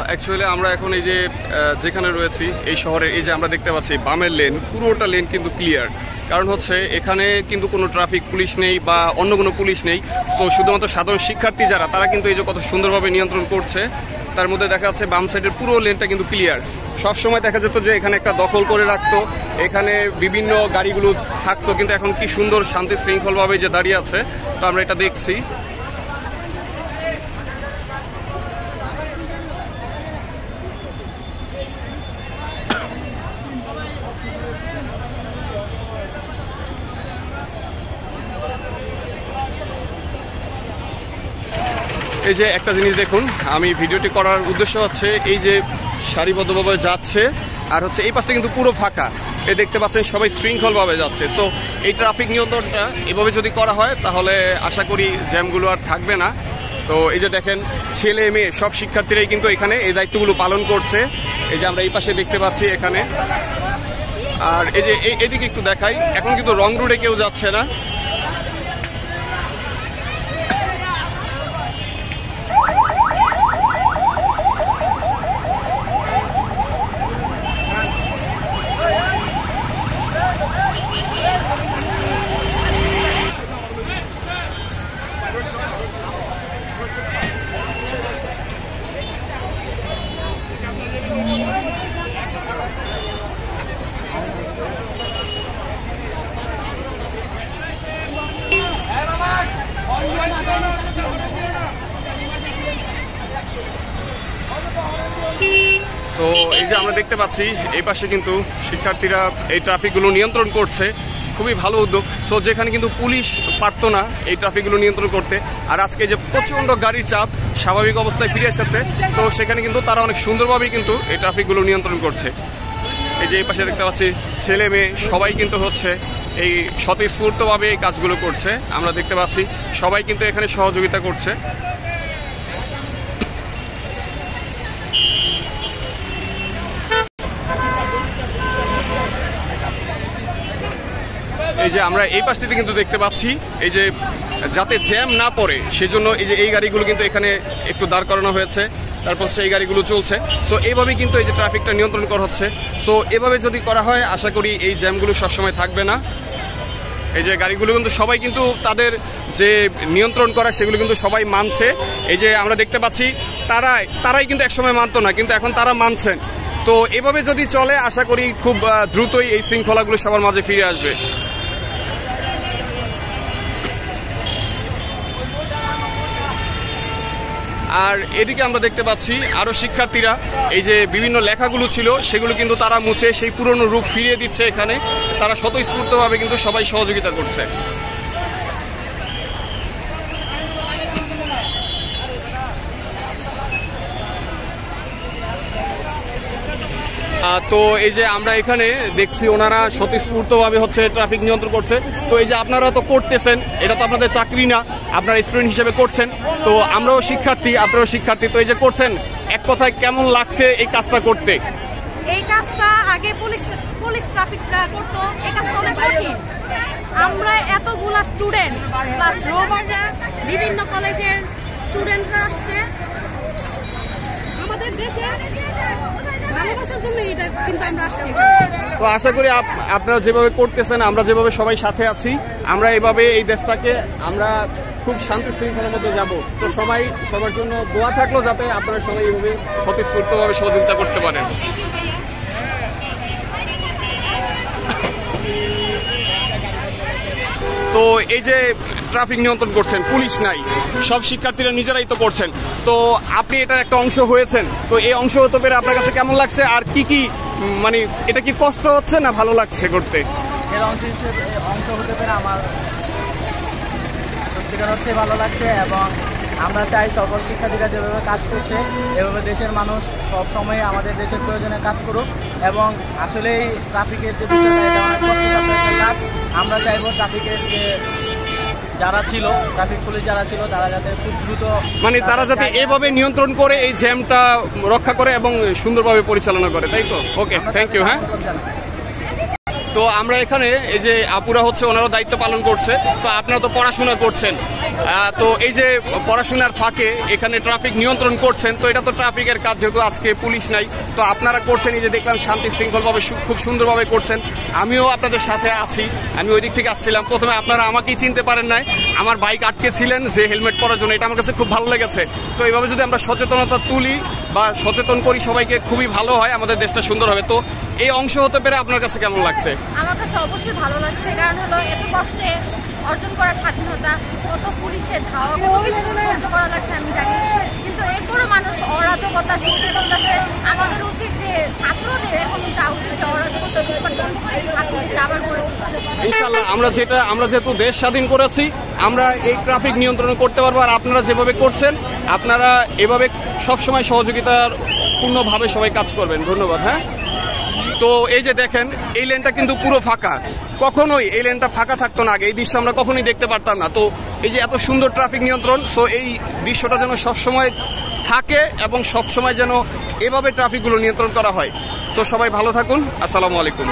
Actually আমরা এখন এই যে যেখানে রয়েছি এই শহরে, এই যে আমরা দেখতে পাচ্ছি বামের লেন, পুরোটা লেন কিন্তু ক্লিয়ার। কারণ হচ্ছে এখানে কিন্তু কোনো ট্রাফিক পুলিশ নেই বা অন্য কোনো পুলিশ নেই। সো শুধুমাত্র সাধারণ শিক্ষার্থী যারা, তারা কিন্তু এই যে কত সুন্দরভাবে নিয়ন্ত্রণ করছে। তার মধ্যে দেখা যাচ্ছে বাম সাইডের পুরো লেনটা কিন্তু ক্লিয়ার। সবসময় দেখা যেত যে এখানে একটা দখল করে রাখতো, এখানে বিভিন্ন গাড়িগুলো থাকতো, কিন্তু এখন কি সুন্দর শান্তি শৃঙ্খলভাবে যে দাঁড়িয়ে আছে, তো আমরা এটা দেখছি। এই যে একটা জিনিস দেখুন, আমি ভিডিওটি করার উদ্দেশ্য হচ্ছে এই যে সারিবদ্ধভাবে যাচ্ছে, আর হচ্ছে এই পাশটা কিন্তু পুরো ফাঁকা। এই দেখতে পাচ্ছেন সবাই শৃঙ্খলভাবে যাচ্ছে। সো এই ট্রাফিক নিয়ন্ত্রণটা এভাবে যদি করা হয় তাহলে আশা করি জ্যামগুলো আর থাকবে না। তো এই যে দেখেন ছেলে মেয়ে সব শিক্ষার্থীরাই কিন্তু এখানে এই দায়িত্বগুলো পালন করছে। এই যে আমরা এই পাশে দেখতে পাচ্ছি এখানে। আর এই যে এদিকে একটু দেখাই, এখন কিন্তু রং রোডে কেউ যাচ্ছে না। তো এই যে আমরা দেখতে পাচ্ছি এই পাশে কিন্তু শিক্ষার্থীরা এই ট্রাফিকগুলো নিয়ন্ত্রণ করছে, খুবই ভালো উদ্যোগ। সো যেখানে কিন্তু পুলিশ পারতো না এই ট্রাফিকগুলো নিয়ন্ত্রণ করতে, আর আজকে যে প্রচণ্ড গাড়ির চাপ স্বাভাবিক অবস্থায় ফিরে এসেছে, তো সেখানে কিন্তু তারা অনেক সুন্দরভাবেই কিন্তু এই ট্রাফিকগুলো নিয়ন্ত্রণ করছে। এই যে এই পাশে দেখতে পাচ্ছি ছেলে মেয়ে সবাই কিন্তু হচ্ছে এই স্বতঃস্ফূর্তভাবে এই কাজগুলো করছে। আমরা দেখতে পাচ্ছি সবাই কিন্তু এখানে সহযোগিতা করছে। এই যে আমরা এই পাশটিতে কিন্তু দেখতে পাচ্ছি এই যে যাতে জ্যাম না পড়ে সেজন্য এই যে এই গাড়িগুলো কিন্তু এখানে একটু দাঁড় করানো হয়েছে, তারপর সেই গাড়িগুলো চলছে। সো এইভাবেই কিন্তু এই যে ট্রাফিকটা নিয়ন্ত্রণ করা হচ্ছে। সো এভাবে যদি করা হয় আশা করি এই জ্যামগুলো সবসময় থাকবে না। এই যে গাড়িগুলো কিন্তু সবাই কিন্তু তাদের যে নিয়ন্ত্রণ করা সেগুলো কিন্তু সবাই মানছে। এই যে আমরা দেখতে পাচ্ছি তারাই কিন্তু একসময় মানতো না, কিন্তু এখন তারা মানছেন। তো এভাবে যদি চলে আশা করি খুব দ্রুতই এই শৃঙ্খলাগুলো সবার মাঝে ফিরে আসবে। আর এদিকে আমরা দেখতে পাচ্ছি আরো শিক্ষার্থীরা এই যে বিভিন্ন লেখাগুলো ছিল সেগুলো কিন্তু তারা মুছে সেই পুরনো রূপ ফিরিয়ে দিচ্ছে। এখানে তারা স্বতঃস্ফূর্তভাবে কিন্তু সবাই সহযোগিতা করছে। তো এই যে আমরা এখানে দেখছি ওনারা স্বতঃস্ফূর্তভাবে হচ্ছে ট্রাফিক নিয়ন্ত্রণ করছে। তো এই যে আপনারা তো করতেছেন, এটা তো আপনাদের চাকরি না, আপনারা স্টুডেন্ট হিসেবে করছেন। তো আমরাও শিক্ষার্থী, আপনারাও শিক্ষার্থী। তো এই যে করছেন, এক কথায় কেমন লাগছে এই কাজটা করতে? এই কাজটা আগে পুলিশ ট্রাফিকটা করতো, এই কাজটা অনেক কঠিন। আমরা এতগুলা স্টুডেন্ট প্লাস রোভাররা, বিভিন্ন কলেজের স্টুডেন্টরা আসছে আমাদের দেশে ভালোবাসার জন্য, এটা কিন্তু আমরা আসছি। তো আশা করি আপনারা যেভাবে করতেছেন, আমরা যেভাবে সবাই সাথে আছি, আমরা এভাবে এই দেশটাকে আমরা খুব শান্তি শৃঙ্খলার মধ্যে যাব। তো সবাই সবার জন্য দোয়া থাকলো যাতে আপনারা সবাই এইভাবে স্বতঃস্ফূর্তভাবে সহযোগিতা করতে পারেন। তো এই যে ট্রাফিক নিয়ন্ত্রণ করছেন, পুলিশ নাই, সব শিক্ষার্থীরা নিজেরাই তো করছেন। তো আপনি এটার একটা অংশ হয়েছেন, তো এই অংশ হতে পেরে আপনার কাছে কেমন লাগছে? আর কি মানে এটা কি কষ্ট হচ্ছে না ভালো লাগছে করতে? এর অংশ হিসেবে অংশ হতে পেরে আমার সত্যিকার অর্থে ভালো লাগছে, এবং আমরা চাই সকল শিক্ষার্থীরা যেভাবে কাজ করছে এভাবে দেশের মানুষ সব সময় আমাদের দেশের প্রয়োজনে কাজ করুক। এবং আসলেই ট্রাফিকের যে বিষয়টা, এটা অনেক কষ্টসাধ্য একটা কাজ। আমরা চাইবো ট্রাফিকের যে যারা ছিল, ট্রাফিক পুলিশ যারা ছিল, তারা যাতে খুব দ্রুত মানে তারা যাতে এভাবে নিয়ন্ত্রণ করে এই জ্যামটা রক্ষা করে এবং সুন্দরভাবে পরিচালনা করে, তাই তো? ওকে, থ্যাংক ইউ। হ্যাঁ, তো আমরা এখানে এই যে আপুরা হচ্ছে ওনারা দায়িত্ব পালন করছে। তো আপনারা তো পড়াশোনা করছেন, তো এই যে পড়াশোনার ফাঁকে এখানে ট্রাফিক নিয়ন্ত্রণ করছেন, তো এটা তো ট্রাফিকের কাজ, যেহেতু আজকে পুলিশ নাই, তো আপনারা করছেন, এই যে দেখলাম শান্তি শৃঙ্খলভাবে খুব সুন্দরভাবে করছেন। আমিও আপনাদের সাথে আছি, আমি ওই দিক থেকে আসছিলাম। প্রথমে আপনারা আমাকেই চিনতে পারেন নাই, আমার বাইক আটকে ছিলেন যে হেলমেট পরার জন্য, এটা আমার কাছে খুব ভালো লেগেছে। তো এইভাবে যদি আমরা সচেতনতা তুলি বা সচেতন করি সবাইকে, খুবই ভালো হয়, আমাদের দেশটা সুন্দর হবে। তো এই অংশ হতে পেরে আপনার কাছে কেমন লাগছে? আমার কাছে অবশ্যই ভালো লাগছে, কারণ হলো এত কষ্টে অর্জন করার স্বাধীনতা, কত পুলিশের ধাওয়া, কত কিছু সহ্য করা লাগছে আমি জানি, কিন্তু এরপরও মানুষ অরাজকতা সৃষ্টি করতেছে। আমাদের উচিত যে ছাত্রদের এখন যা উচিত যে অরাজকতা ছাত্রদের আবার করে তোলা। ইনশাআল্লাহ আমরা যেহেতু দেশ স্বাধীন করেছি, আমরা এই ট্রাফিক নিয়ন্ত্রণ করতে পারবো। আর আপনারা যেভাবে করছেন, আপনারা এভাবে সবসময় সহযোগিতার পূর্ণভাবে সবাই কাজ করবেন। ধন্যবাদ। হ্যাঁ, তো এই যে দেখেন, এই লেনটা কিন্তু পুরো ফাঁকা, কখনোই এই লেনটা ফাঁকা থাকতো না আগে, এই দৃশ্য আমরা কখনোই দেখতে পারতাম না। তো এই যে এত সুন্দর ট্রাফিক নিয়ন্ত্রণ, সো এই দৃশ্যটা যেন সবসময় থাকে এবং সবসময় যেন এভাবে ট্রাফিকগুলো নিয়ন্ত্রণ করা হয়। সো সবাই ভালো থাকুন, আসসালামু আলাইকুম।